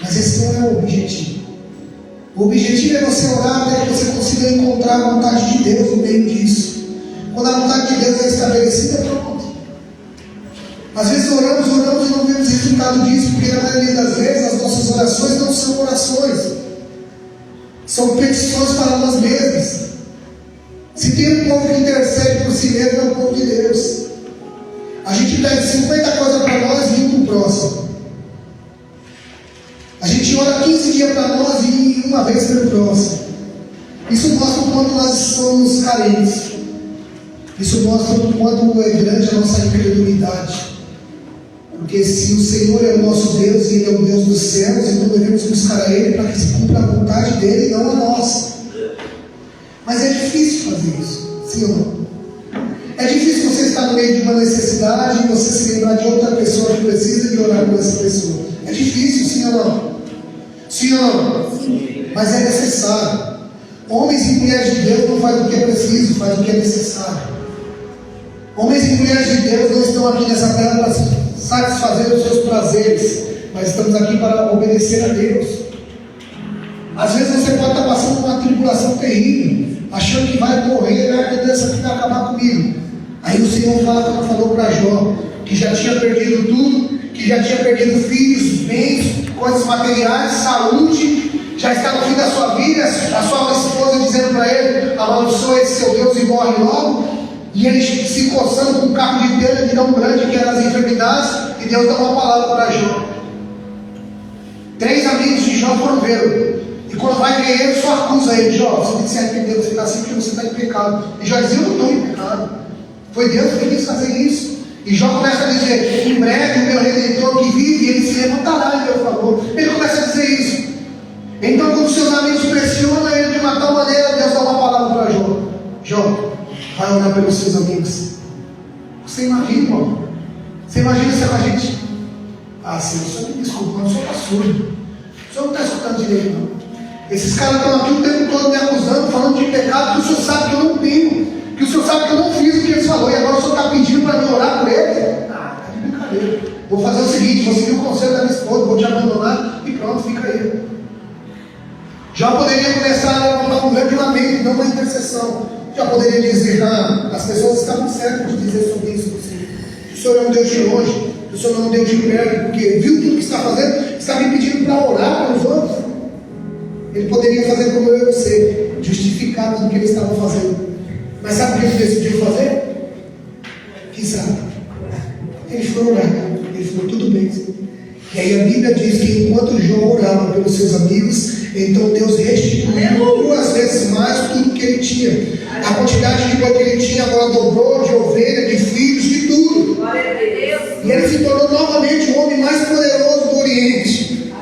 Mas esse não é o objetivo. O objetivo é você orar até que você consiga encontrar a vontade de Deus no meio disso. Quando a vontade de Deus é estabelecida, pronto. Às vezes oramos e não vemos resultado disso, porque na maioria das vezes as nossas orações não são orações, são petições para nós mesmos. Se tem um povo que intercede por si mesmo, é o povo de Deus. A gente pede 50 coisas para nós e um para o próximo. A gente ora 15 dias para nós e uma vez para o próximo. Isso mostra o quanto nós somos carentes. Isso mostra o quanto é grande a nossa incredulidade. Porque se o Senhor é o nosso Deus e Ele é o Deus dos céus, então devemos buscar a Ele para que se cumpra a vontade dEle e não a nossa. Mas é difícil fazer isso, sim ou não? É difícil você estar no meio de uma necessidade e você se lembrar de outra pessoa que precisa de orar por essa pessoa. É difícil, sim ou não? Sim ou não? Sim. Mas é necessário. Homens e mulheres de Deus não fazem o que é preciso, fazem o que é necessário. Homens e mulheres de Deus não estão aqui nessa terra para satisfazer os seus prazeres, mas estamos aqui para obedecer a Deus. Às vezes você pode estar passando por uma tribulação terrível, achando que vai morrer, meu Deus, isso aqui vai acabar comigo. Aí o Senhor fala, como falou para Jó, que já tinha perdido tudo, que já tinha perdido filhos, bens, coisas materiais, saúde, já está no fim da sua vida, a sua esposa dizendo para ele, amaldiçoa esse seu Deus e morre logo, e ele se coçando com um caco de telha de tão grande que eram as enfermidades, e Deus dá uma palavra para Jó. 3 amigos de Jó foram vê-lo, e quando vai ver ele, só acusa ele, Jó, você tem que se arrepender, você está assim porque você está em pecado. E Jó diz, eu não estou em pecado, foi Deus que quis fazer isso. E Jó começa a dizer, em breve o meu Redentor que vive, ele se levantará em meu favor. Ele começa a dizer isso. Então quando seus amigos pressionam ele de uma tal maneira, Deus dá uma palavra para Jó. Jó, vai orar pelos seus amigos. Você imagina, irmão? Você imagina se a gente... Ah, Senhor, o senhor me desculpa, mas o senhor está surdo. O senhor não está escutando direito, não. Esses caras estão aqui o tempo todo me acusando, falando de pecado, que o senhor sabe que eu não tenho, que o senhor sabe que eu não fiz o que eles falaram, e agora o senhor está pedindo para mim orar por eles? Ah, está de brincadeira. Vou fazer o seguinte, vou seguir o conselho da minha esposa, vou te abandonar e pronto, fica aí. Já poderia começar a levantar um grande lamento, não uma intercessão. Já poderia dizer, as pessoas estavam certas de dizer sobre isso. O senhor é um Deus de longe, o senhor não é um Deus de perto, porque viu tudo que está fazendo, está me pedindo para orar para os outros. Ele poderia fazer como eu e você, justificar tudo que ele estava fazendo. Mas sabe o que ele decidiu fazer? Quem sabe? Ele foi orar, ele falou, tudo bem. E aí a Bíblia diz que enquanto Jó orava pelos seus amigos, então Deus restituiu 2 vezes mais tudo que ele tinha. A quantidade de boi que ele tinha agora dobrou, de ovelha, de filhos, de tudo. E ele se tornou novamente o homem mais poderoso do Oriente.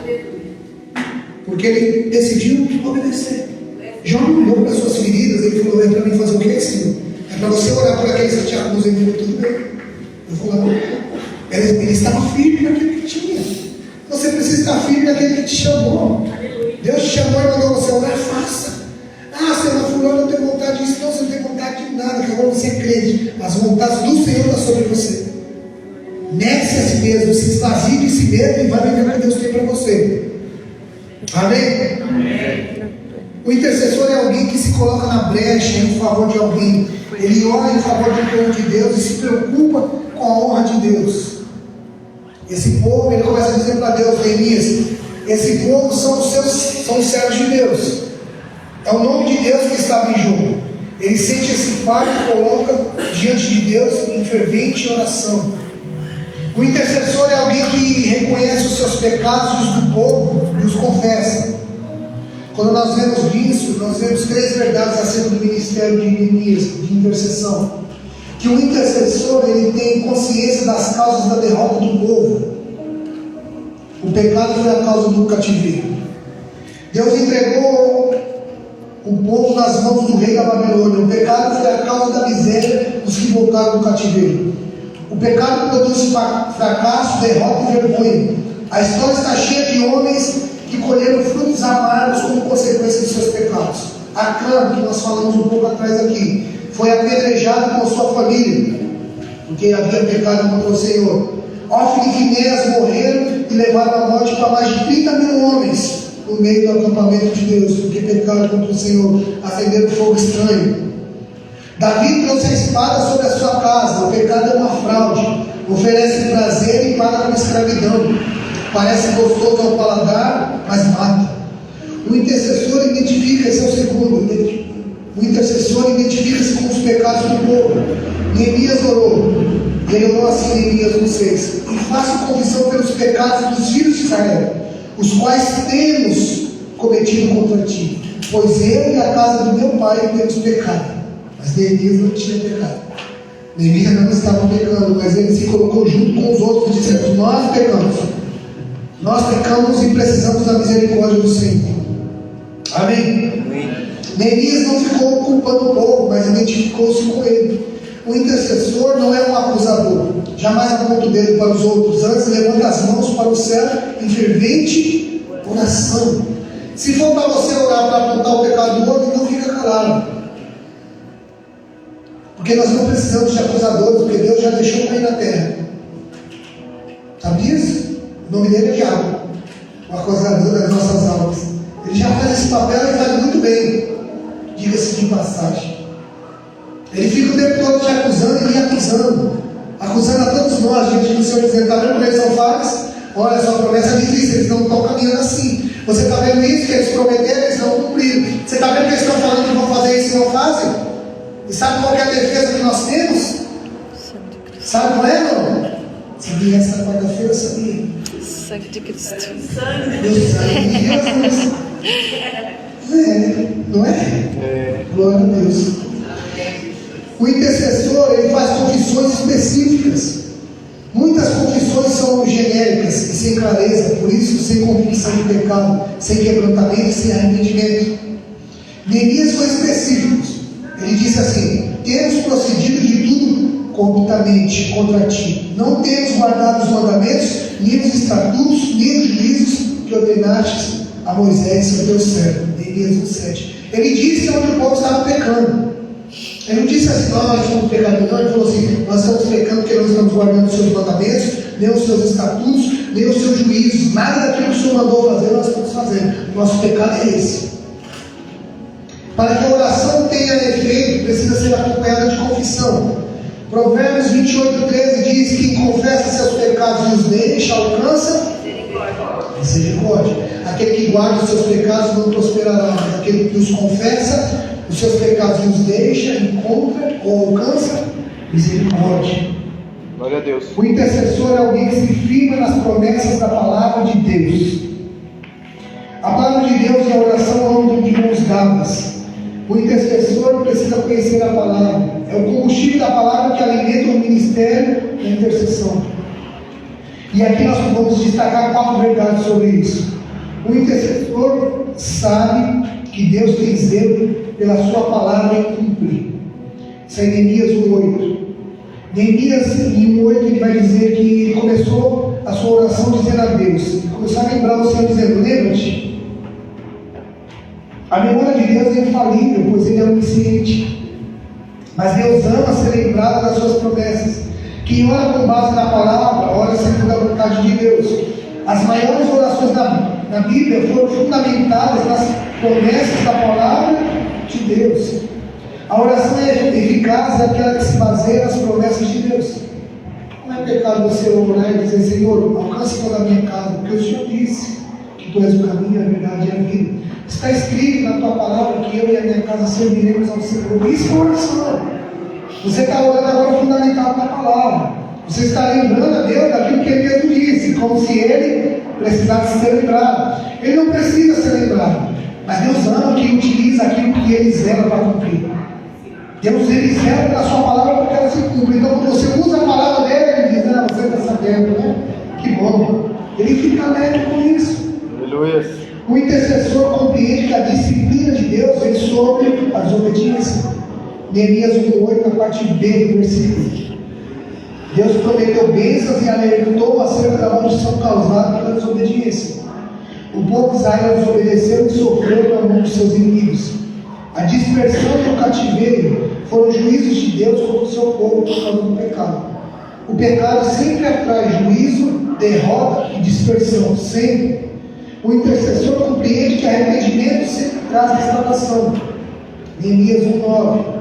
Porque ele decidiu obedecer. Jó não olhou para suas feridas, ele falou, é para mim fazer o que, Senhor? É para você orar por aqueles que te acusam. Ele falou, tudo bem. Eu vou lá. Ele estava firme naquilo que tinha. Você precisa estar firme naquele que te chamou. Deus te chamou e mandou você orar, faça. Senhor, fulano, eu tenho vontade disso. Não, você não tem vontade de nada, que agora você é crente. As vontades do Senhor estão sobre você. Negue-se a si mesmo, se esvazie de si mesmo e vai viver o que Deus tem para você. Amém? Amém? O intercessor é alguém que se coloca na brecha em favor de alguém. Ele ora em favor do povo de Deus e se preocupa com a honra de Deus. Esse povo, ele começa a dizer para Deus, Neemias, esse povo são os servos de Deus. É o nome de Deus que estava em jogo. Ele sente esse fardo e coloca diante de Deus em fervente oração. O intercessor é alguém que reconhece os seus pecados do povo e os confessa. Quando nós vemos isso, nós vemos 3 verdades acerca do ministério de Neemias, de intercessão. Que o intercessor, ele tem consciência das causas da derrota do povo. O pecado foi a causa do cativeiro. Deus entregou o povo nas mãos do rei da Babilônia. O pecado foi a causa da miséria dos que voltaram do cativeiro. O pecado produz fracasso, derrota e vergonha. A história está cheia de homens que colheram frutos amargos como consequência de seus pecados. Acã, que nós falamos um pouco atrás aqui, foi apedrejado com sua família, porque havia pecado contra o Senhor. Ofni e Finéias morreram e levaram a morte para mais de 30.000 homens no meio do acampamento de Deus, porque pecaram contra o Senhor, acenderam fogo estranho. Davi trouxe a espada sobre a sua casa. O pecado é uma fraude, oferece prazer e paga com escravidão. Parece gostoso ao paladar, mas mata. O intercessor identifica, esse é o segundo. O intercessor identifica-se com os pecados do povo. Neemias orou. E ele orou assim, Neemias 1:6: e faço confissão pelos pecados dos filhos de Israel, os quais temos cometido contra ti, pois eu e a casa do meu pai temos pecado. Mas Neemias não tinha pecado. Neemias não estava pecando, mas ele se colocou junto com os outros e disse: nós pecamos. Nós pecamos e precisamos da misericórdia do Senhor. Amém? Neemias não ficou culpando o povo, mas identificou-se com ele. O intercessor não é um acusador, jamais aponta o dedo para os outros, antes levanta as mãos para o céu em fervente oração. Se for para você orar para apontar o pecado do outro, não fica calado, porque nós não precisamos de acusadores, porque Deus já deixou cair na terra. Sabe disso? O nome dele é Diabo, o acusador das nossas almas. Ele já faz esse papel e faz muito bem, diga-se de passagem. Ele fica o tempo todo te acusando e me acusando a todos nós, diante do Senhor, dizendo: está vendo como eles são falhos? Olha, a sua promessa diz isso, eles não estão caminhando assim. Você está vendo isso, que eles prometeram, eles não cumpriram. Você está vendo que eles estão falando que vão fazer isso e não fazem? E sabe qual é a defesa que nós temos? Sabe qual é, não? Sabia essa quarta-feira, sabia? Sangue de Cristo. Deus sangue de Jesus. Não é? Glória a Deus. O intercessor, ele faz confissões específicas. Muitas confissões são genéricas e sem clareza, por isso sem convicção de pecado, sem quebrantamento e sem arrependimento. Neemias foi específico. Ele disse assim: temos procedido de tudo corruptamente contra ti. Não temos guardado os mandamentos, nem os estatutos, nem os juízos que ordenaste a Moisés, o teu servo. Neemias 1:7. Ele disse onde o povo estava pecando. Ele não disse assim: nós somos pecadores. Não, ele falou assim: nós estamos pecando porque não estamos guardando os seus mandamentos, nem os seus estatutos, nem os seus juízos. Nada daquilo que o Senhor mandou fazer, nós estamos fazendo. Nosso pecado é esse. Para que a oração tenha efeito, precisa ser acompanhada de confissão. Provérbios 28:13 diz: quem confessa seus pecados e os deixa, alcança misericórdia. Aquele que guarda os seus pecados não prosperará, mas aquele que os confessa os seus pecados e os deixa, encontra ou alcança misericórdia. Glória a Deus. O intercessor é alguém que se firma nas promessas da palavra de Deus. A palavra de Deus e a oração andam de mãos dadas. O intercessor precisa conhecer a palavra. É o combustível da palavra que alimenta o ministério da intercessão. E aqui nós vamos destacar 4 verdades sobre isso. O intercessor sabe que Deus tem zelo pela sua palavra em cumprir. Isso é Neemias 1:8. Neemias em 1:8 ele vai dizer que ele começou a sua oração dizendo a Deus. Ele começou a lembrar o Senhor dizendo: lembra-te. A memória de Deus é infalível, pois Ele é onisciente. Mas Deus ama ser lembrado das suas promessas. Quem ora com base na palavra, ora segundo a vontade de Deus. As maiores orações na Bíblia foram fundamentadas nas promessas da palavra de Deus. A oração eficaz é aquela que se baseia nas promessas de Deus. Não é pecado você orar e dizer: Senhor, alcance toda a minha casa, porque o Senhor disse que Tu és o caminho, a verdade e a vida. Está escrito na Tua palavra que eu e a minha casa serviremos ao Senhor. Isso é oração. Você está orando agora fundamentado na palavra. Você está lembrando a Deus daquilo que Ele mesmo disse, como se Ele precisasse ser lembrado. Ele não precisa ser lembrado, mas Deus ama quem utiliza aquilo que Ele zela para cumprir. Deus, Ele zela pela sua palavra porque ela se cumpre. Então, quando você usa a palavra dele, Ele diz: ah, você está sabendo, né? Que bom. Ele fica alegre com isso. Aleluia. O intercessor compreende que a disciplina de Deus vem sobre a desobediência. Neemias 1:8, a parte B do versículo. Deus prometeu bênçãos e alertou acerca da maldição causada pela desobediência. O povo de Israel desobedeceu e sofreu na mão de seus inimigos. A dispersão e o cativeiro foram juízos de Deus contra o seu povo por causa do pecado. O pecado sempre atrai juízo, derrota e dispersão, sempre. O intercessor compreende que arrependimento sempre traz restauração. Neemias 1:9.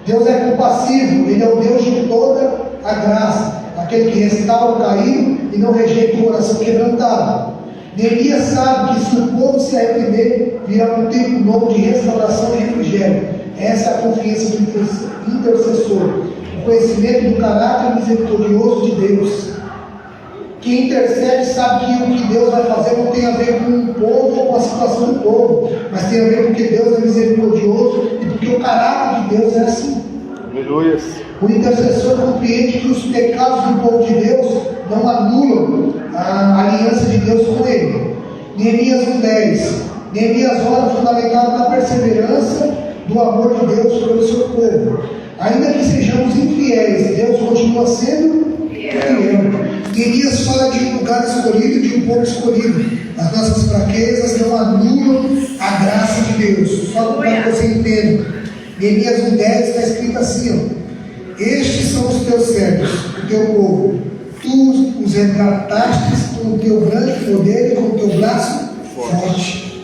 Deus é compassivo, Ele é o Deus de toda a graça, aquele que restaura o caído e não rejeita o coração quebrantado. Neemias sabe que se o povo se arrepender, virá um tempo novo de restauração e refrigério. Essa é a confiança do intercessor, o conhecimento do caráter misericordioso de Deus. Quem intercede sabe que o que Deus vai fazer não tem a ver com o povo ou com a situação do povo, mas tem a ver porque Deus é misericordioso e porque o caráter de Deus é assim. Aleluia. O intercessor compreende que os pecados do povo de Deus não anulam a aliança de Deus com ele. Neemias 1:10. Neemias ora fundamentado na perseverança do amor de Deus pelo seu povo. Ainda que sejamos infiéis, Deus continua sendo fiel. Neemias fala de um lugar escolhido e de um povo escolhido. As nossas fraquezas não anulam a graça de Deus. Só para que você entenda. Neemias 1:10 está escrito assim: ó: estes são os teus servos, o teu povo. Tu os resgataste com o teu grande poder e com o teu braço forte.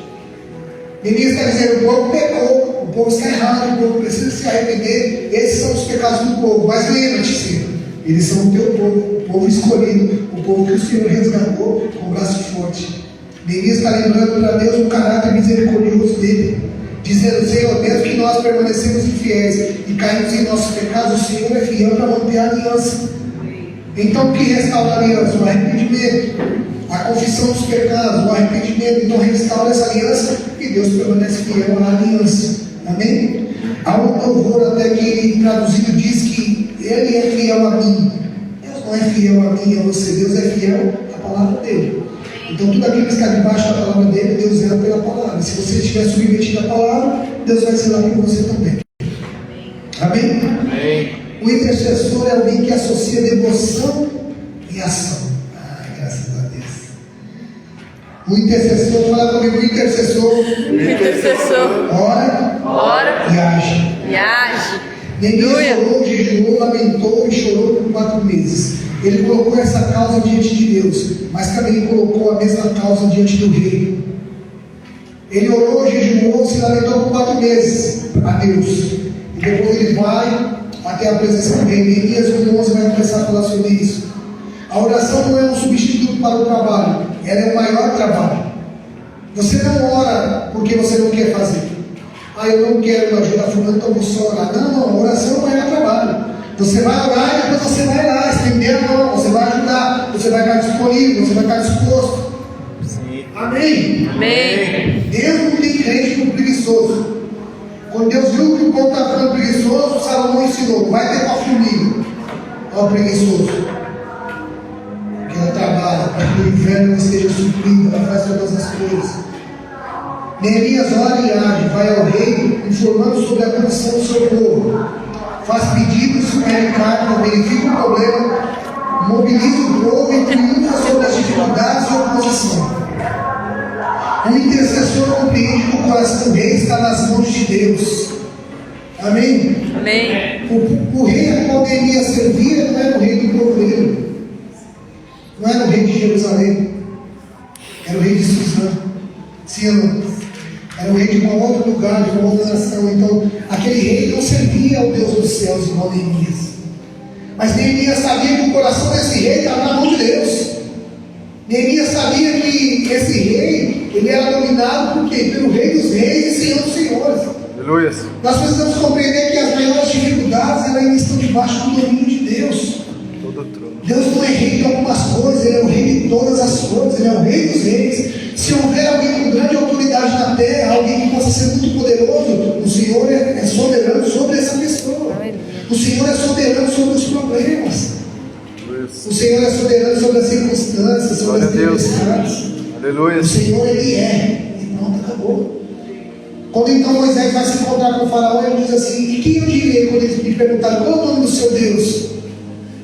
Neemias está dizendo: o povo pecou, o povo está errado, o povo precisa se arrepender. Esses são os pecados do povo. Mas lembra-te, Senhor, eles são o teu povo, o povo escolhido, o povo que o Senhor resgatou com o braço forte. Neemias está lembrando para Deus o caráter misericordioso dele, dizendo: Senhor, mesmo que nós permanecemos infiéis e caímos em nossos pecados, o Senhor é fiel para manter a aliança. Então, o que restaura a aliança? O arrependimento, a confissão dos pecados, o arrependimento. Então, restaura essa aliança e Deus permanece fiel à aliança. Amém? Há um louvor até que traduzido diz que Ele é fiel a mim. Deus não é fiel a mim, a você. Deus é fiel à palavra dele. Então, tudo aquilo que está debaixo da palavra dele, Deus zela pela palavra. Se você estiver submetido à palavra, Deus vai zelar por você também. Amém? Amém. O intercessor é alguém que associa devoção e ação. Graças a Deus. O intercessor, fala comigo, o intercessor. Ora e age. Neemias orou, jejuou, lamentou e chorou por 4 meses. Ele colocou essa causa diante de Deus, mas também colocou a mesma causa diante do rei. Ele orou, jejuou, se lamentou por 4 meses a Deus. E depois ele vai até a presença do rei. Neemias 1:11 vai começar a falar sobre isso. A oração não é um substituto para o trabalho, ela é o maior trabalho. Você não ora porque você não quer fazer. Eu não quero ajudar fulano, então vou só orar. Não, a oração não é o maior trabalho. Você vai orar e depois você vai lá, estender a mão, você vai ajudar, você vai estar disponível, você vai estar disposto. Sim. Amém? Amém. Deus não tem crente no preguiçoso. Quando Deus viu que o povo estava ficando preguiçoso, Salomão ensinou: vai ter com a formiga. Olha o preguiçoso. Que ela trabalha para que o inferno esteja suprido, ela faz todas as coisas. Neemias ora e age, vai ao rei, informando sobre a condição do seu povo. Faz pedidos, supera encargo, verifica o problema, mobiliza o povo e triunfa sobre as dificuldades e oposição. O intercessor compreende que o coração do rei está nas mãos de Deus. Amém? Amém. O rei a qual Neemias servia não era o rei do povo dele, não era o rei de Jerusalém, era o rei de Suzã. Sim ou não? Era o rei de um outro lugar, de uma outra nação. Então, aquele rei não servia ao Deus dos céus, igual Neemias. Mas Neemias sabia que o coração desse rei estava na mão de Deus. Neemias sabia que esse rei, ele era dominado por quê? Pelo rei dos reis e senhor dos senhores. Aleluia. Nós precisamos compreender que as maiores dificuldades, elas ainda estão debaixo do domínio de Deus. Todo trono. Deus não é rei de algumas coisas, Ele é o rei de todas as coisas, Ele é o rei dos reis. Se houver alguém com grande autoridade na terra, alguém que possa ser muito poderoso, o Senhor é soberano sobre essa pessoa. O Senhor é soberano sobre os problemas. O Senhor é soberano sobre as circunstâncias, sobre as tempestades. Aleluia. O Senhor, Ele é. E pronto, acabou. Quando então Moisés vai se encontrar com o faraó, ele diz assim: e quem eu direi quando eles me perguntaram qual é o nome do seu Deus?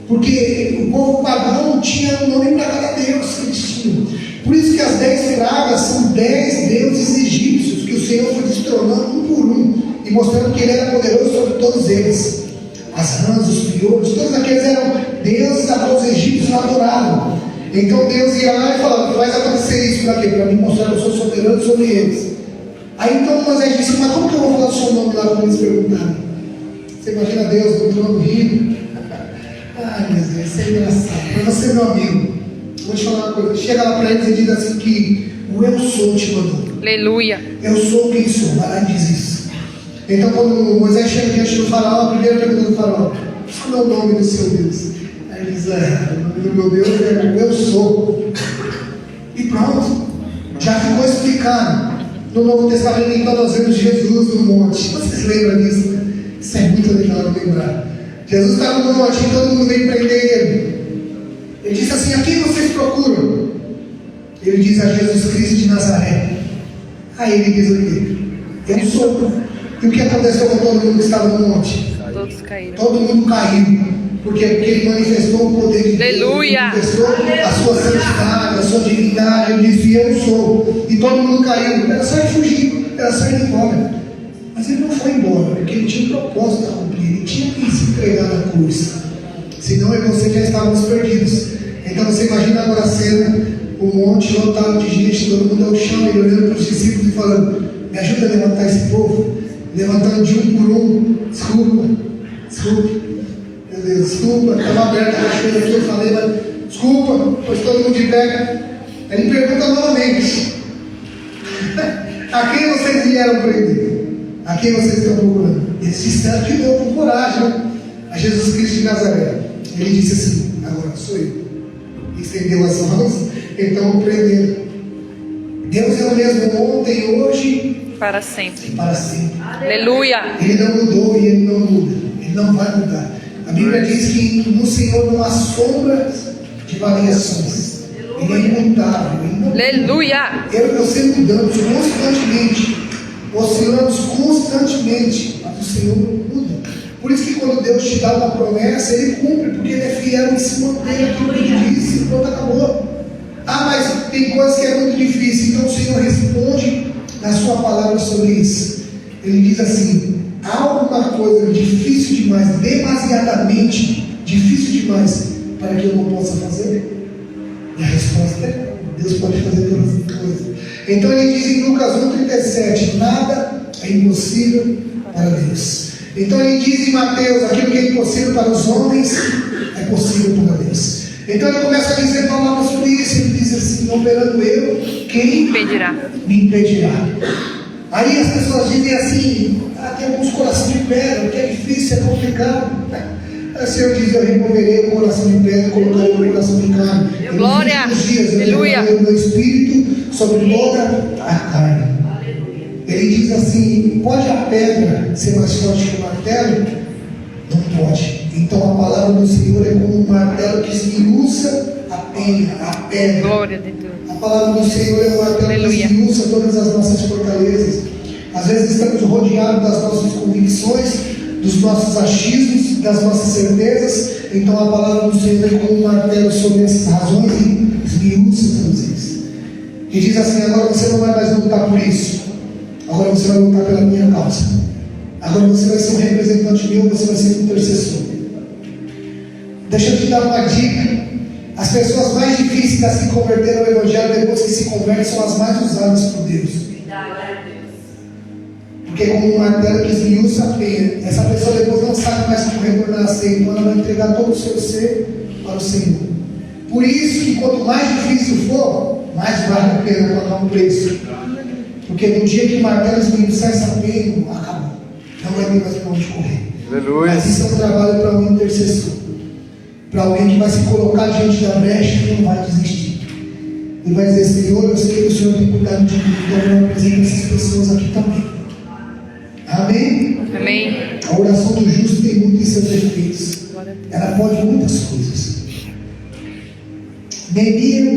Porque o povo pagão tinha um nome para cada Deus que eles tinham. Por isso que as 10 pragas são 10 deuses egípcios que o Senhor foi destronando um por um e mostrando que Ele era poderoso sobre todos eles. As rãs, os piolhos, todos aqueles eram deuses a qual os egípcios não adoravam. Então Deus ia lá e falava: faz acontecer isso para quê? Para mim mostrar que eu sou soberano sobre eles. Aí então Moisés disse: mas como que eu vou falar o seu nome lá quando eles perguntarem? Você imagina Deus no trono rindo? Ai meu Deus, isso é engraçado. Mas você, meu amigo, vou te falar uma coisa: chega lá para eles e diz assim que o eu sou te mandou. Aleluia. Eu sou quem sou. Vai lá e diz isso. Então quando Moisés chega diante do faraó, a primeira pergunta do faraó: qual é o nome do seu Deus? Aí ele diz: o nome do meu Deus é o eu sou. E pronto, já ficou explicado. No Novo Testamento então nós vemos Jesus no monte. Vocês lembram disso? Isso é muito legal lembrar. Jesus estava no monte e todo mundo veio prender ele. Ele disse assim: a quem vocês procuram? Ele diz: a Jesus Cristo de Nazaré. Aí ele diz o quê? Eu sou. E o que aconteceu com todo mundo que estava no monte? Todos caíram. Todo mundo caiu. Porque ele manifestou o poder de Deus. Aleluia. Manifestou a sua santidade, a sua divindade. Ele disse: eu sou. E todo mundo caiu. Era só ele fugir, era só ele ir embora. Mas ele não foi embora, porque ele tinha um propósito a cumprir. Ele tinha que se entregar na cruz. Senão eu e você já estávamos perdidos. Então você imagina agora a cena: o monte lotado de gente, todo mundo ao chão, ele olhando para os discípulos e falando: Me ajuda a levantar esse povo. Levantando de um por um. Desculpa. Meu Deus, desculpa. Estava aberta a cachoeira aqui, eu falei, mas desculpa, pois todo mundo de pé. Aí ele pergunta novamente: a quem vocês vieram prender? A quem vocês estão procurando? Eles disseram de novo com coragem, né? A Jesus Cristo de Nazaré. Ele disse assim: agora sou eu. Estendeu as mãos, então o prenderam. Deus é o mesmo ontem, hoje Para sempre. e para sempre. Aleluia. Ele não mudou e ele não muda. Ele não vai mudar. A Bíblia diz que no Senhor não há sombra de variações. Ele é imutável. Ele não muda. Aleluia. Eu e você mudamos constantemente. Oscilamos constantemente. Mas o Senhor não muda. Por isso que quando Deus te dá uma promessa, Ele cumpre, porque Ele é fiel em se manter aquilo que Ele disse e pronto, acabou. Ah, mas tem coisas que é muito difícil. Então o Senhor responde na sua palavra sobre isso. Ele diz assim: há alguma coisa difícil demais, demasiadamente difícil demais, para que eu não possa fazer? E a resposta é: Deus pode fazer todas as coisas. Então ele diz em Lucas 1,37: nada é impossível para Deus. Então ele diz em Mateus: aquilo que é impossível para os homens é possível para Deus. Então ele começa a dizer palavras sobre isso. Ele diz assim: operando eu, quem me impedirá? Aí as pessoas dizem assim: tem alguns corações de pedra, que é difícil, é complicado. O Senhor diz: eu removerei o coração de pedra e colocarei o coração de carne. Glória, aleluia. O meu espírito sobre toda a carne. Ele diz assim: pode a pedra ser mais forte que o martelo? Não pode. Então a palavra do Senhor é como um martelo que esmiuça a penha, a pedra. Glória a Deus. A palavra do Senhor é um martelo que esmiuça todas as nossas fortalezas. Às vezes estamos rodeados das nossas convicções, dos nossos achismos, das nossas certezas. Então a palavra do Senhor é como um martelo sobre essas razões e esmiuça todas eles. E diz assim: agora você não vai mais lutar por isso. Agora você vai lutar pela minha causa. Agora você vai ser um representante meu, você vai ser um intercessor. Deixa eu te dar uma dica. As pessoas mais difíceis a se converter ao Evangelho depois que se convertem são as mais usadas por Deus. Porque como um martelo que esmiuça a penha, essa pessoa depois não sabe mais como retornar a ser, então ela vai entregar todo o seu ser para o Senhor. Por isso que quanto mais difícil for, mais vale a pena pagar um preço. Porque no dia que o martelo esmiuçar essa penha, acabou. Não vai ter mais para onde correr. Aleluia. Mas isso é um trabalho para um intercessor. Para alguém que vai se colocar diante da brecha e não vai desistir. E vai dizer: Senhor, eu sei que o Senhor tem cuidado de mim, então eu apresento essas pessoas aqui também. Amém? Amém. A oração do justo tem muito em seus efeitos. Ela pode muitas coisas. Neemias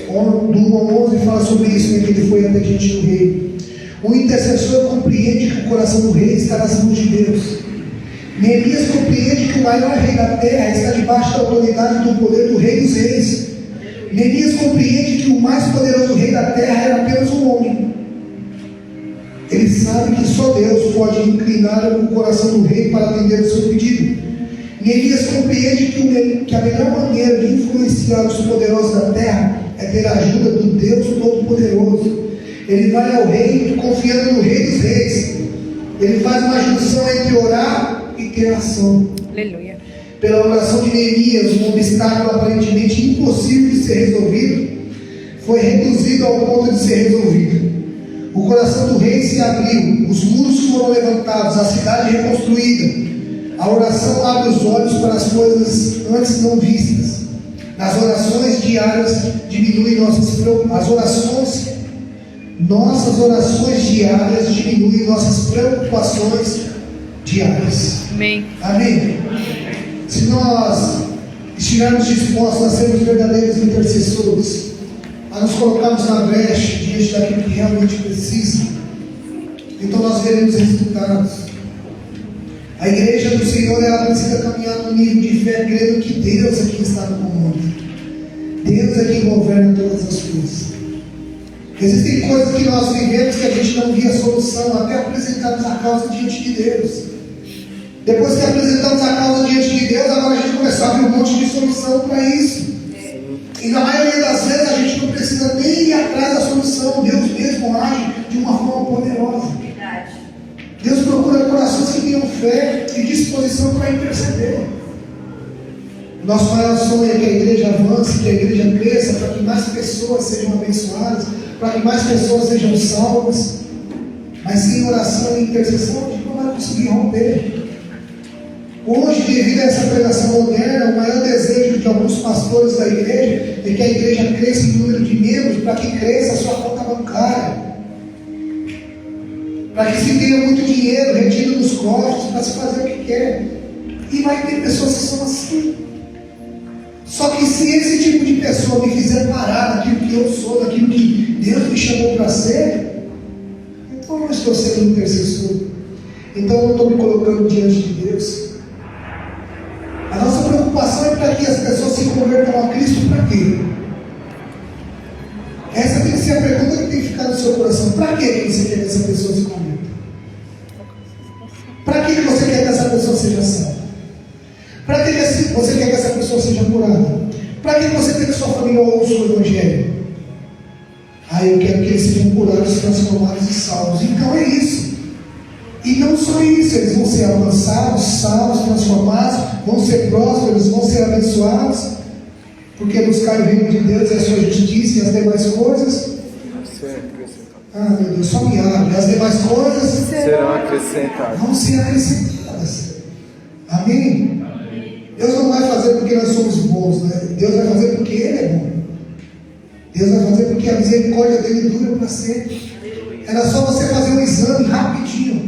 do 1 ao 11 fala sobre isso, né, que ele foi até diante do rei. O intercessor compreende que o coração do rei está nas mãos de Deus. Neemias compreende que o maior rei da terra está debaixo da autoridade e do poder do rei dos reis. Neemias compreende que o mais poderoso rei da terra era apenas um homem. Ele sabe que só Deus pode inclinar o coração do rei para atender o seu pedido. Neemias compreende que a melhor maneira de influenciar os poderosos da terra é ter a ajuda do Deus Todo-Poderoso. Ele vai ao rei confiando no Rei dos Reis. Ele faz uma junção entre orar e ter ação. Aleluia. Pela oração de Neemias, um obstáculo aparentemente impossível de ser resolvido foi reduzido ao ponto de ser resolvido. O coração do rei se abriu, os muros foram levantados, a cidade reconstruída. A oração abre os olhos para as coisas antes não vistas. Nas orações diárias diminuem nossas orações diárias diminuem nossas preocupações diárias. Amém. Amém? Se nós estivermos dispostos a sermos verdadeiros intercessores, a nos colocarmos na brecha diante daquilo que realmente precisa, então nós veremos resultados. A igreja do Senhor, ela precisa caminhar num nível de fé, crendo que Deus é quem está no comando. Deus é quem governa todas as coisas. Existem coisas que nós vivemos que a gente não via solução, até apresentarmos a causa diante de Deus. Depois que apresentamos a causa diante de Deus, agora a gente começou a abrir um monte de solução para isso. E na maioria das vezes a gente não precisa nem ir atrás da solução. Deus mesmo age de uma forma poderosa. Verdade. Deus procura corações que tenham fé e disposição para interceder. O nosso maior sonho é que a igreja avance, que a igreja cresça, para que mais pessoas sejam abençoadas, para que mais pessoas sejam salvas. Mas sem oração e intercessão a gente não vai conseguir romper. Hoje, devido a essa pregação moderna, o maior desejo de alguns pastores da igreja é que a igreja cresça em número de membros, para que cresça a sua conta bancária, para que se tenha muito dinheiro retido nos cofres para se fazer o que quer. E vai ter pessoas que são assim. Só que se esse tipo de pessoa me fizer parar daquilo que eu sou, daquilo que Deus me chamou para ser, então eu não estou sendo um intercessor. Então eu não estou me colocando diante de Deus. A nossa preocupação é para que as pessoas se convertam a Cristo. Para quê? Essa tem que ser a pergunta que tem que ficar no seu coração. Para que você quer que essa pessoa se converta? Para que você quer que essa pessoa seja salva? Para que você quer que essa pessoa seja curada? Para que você quer que sua família ouça o Evangelho? Eu quero que eles sejam curados, transformados e salvos. Então é isso. E não só isso, eles vão ser alcançados, salvos, transformados, vão ser prósperos, vão ser abençoados, porque buscar o reino de Deus é a sua justiça e as demais coisas. Meu Deus, só me abre. As demais coisas Serão acrescentadas. vão ser acrescentadas. Amém? Deus não vai fazer porque nós somos bons, né? Deus vai fazer porque Ele é bom. Deus vai fazer porque a misericórdia dele dura para sempre. Era só você fazer um exame rapidinho.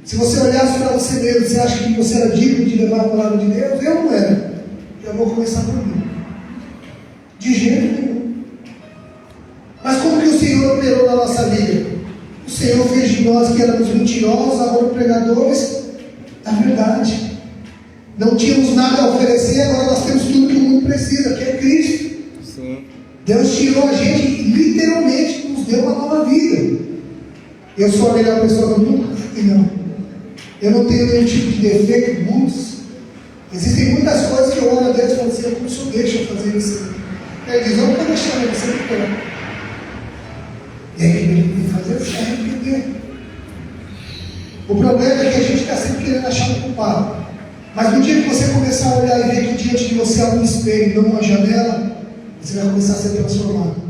Se você olhasse para você mesmo, você acha que você era digno de levar a palavra de Deus? Eu não era. Eu vou começar por mim. De jeito nenhum. Mas como que o Senhor operou na nossa vida? O Senhor fez de nós que éramos mentirosos, agora pregadores da verdade. Não tínhamos nada a oferecer, agora nós temos tudo que o mundo precisa, que é Cristo. Sim. Deus tirou a gente e literalmente nos deu uma nova vida. Eu sou a melhor pessoa do mundo? Não. Eu não tenho nenhum tipo de defeito, muitos. Existem muitas coisas que eu olho a Deus e falo assim, como o Senhor deixa eu fazer isso? Ele diz, eu não vou deixar você me quer. E aí o que ele tem que fazer? Se arrepender. O problema é que a gente está sempre querendo achar um culpado. Mas no dia que você começar a olhar e ver que diante de você há um espelho, não uma janela, você vai começar a ser transformado.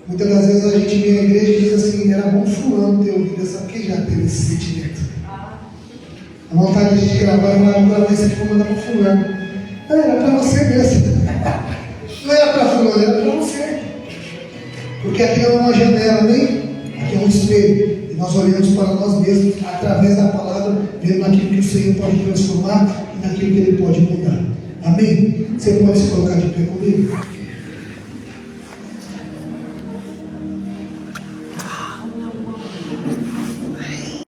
Muitas das vezes a gente vem à igreja e diz assim, era bom fulano ter ouvido essa, quem já teve esse sentimento? A vontade de gravar, gravar isso aqui, vou mandar para fulano. Não, era para você mesmo. Não era para fulano, era para você. Porque aqui não é uma janela, nem aqui é um espelho. E nós olhamos para nós mesmos através da palavra, vendo naquilo que o Senhor pode transformar e naquilo que Ele pode mudar. Amém? Você pode se colocar de pé comigo?